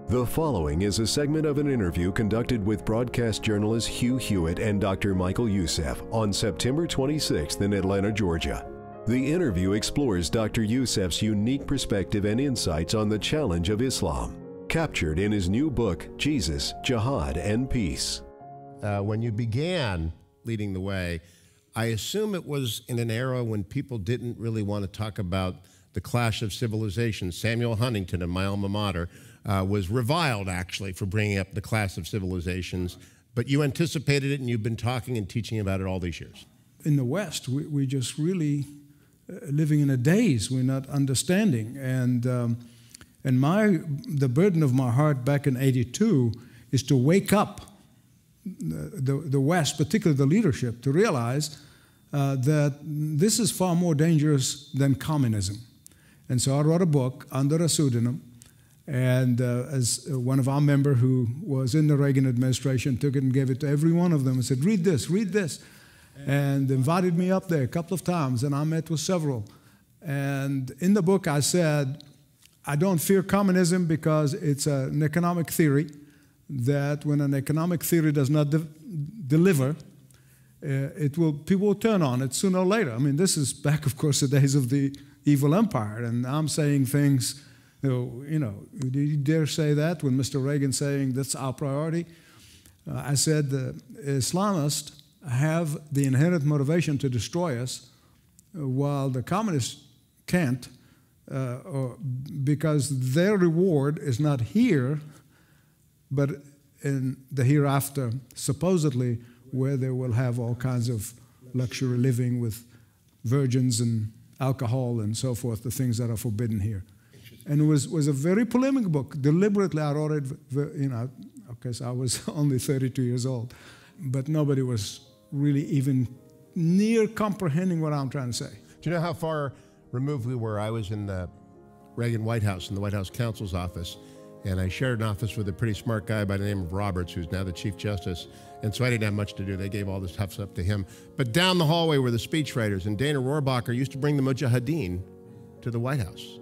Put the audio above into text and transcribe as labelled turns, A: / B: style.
A: The following is a segment of an interview conducted with broadcast journalist Hugh Hewitt and Dr. Michael Youssef on September 26th in Atlanta, Georgia. The interview explores Dr. Youssef's unique perspective and insights on the challenge of Islam, captured in his new book, Jesus, Jihad and Peace.
B: When you began leading the way, I assume it was in an era when people didn't really want to talk about the clash of civilizations. Samuel Huntington of my alma mater was reviled, actually, for bringing up the clash of civilizations. But you anticipated it, and you've been talking and teaching about it all these years.
C: In the West, we just really living in a daze. We're not understanding. And the burden of my heart back in '82 is to wake up the West, particularly the leadership, to realize that this is far more dangerous than communism. And so I wrote a book under a pseudonym, and as one of our members who was in the Reagan administration took it and gave it to every one of them and said, read this, and invited me up there a couple of times, and I met with several. And in the book I said, I don't fear communism because it's an economic theory that when an economic theory does not deliver, people will turn on it sooner or later. I mean, this is back, of course, the days of the evil empire, and I'm saying things, do you dare say that when Mr. Reagan's saying that's our priority? I said the Islamists have the inherent motivation to destroy us, while the communists can't, because their reward is not here, but in the hereafter, supposedly, where they will have all kinds of luxury living with virgins and alcohol and so forth, the things that are forbidden here. And it was a very polemic book. Deliberately, I wrote it, because I was only 32 years old. But nobody was really even near comprehending what I'm trying to say.
B: Do you know how far removed we were? I was in the Reagan White House, in the White House counsel's office, and I shared an office with a pretty smart guy by the name of Roberts, who's now the Chief Justice. And so I didn't have much to do. They gave all this tough stuff to him. But down the hallway were the speechwriters, and Dana Rohrabacher used to bring the Mujahideen to the White House.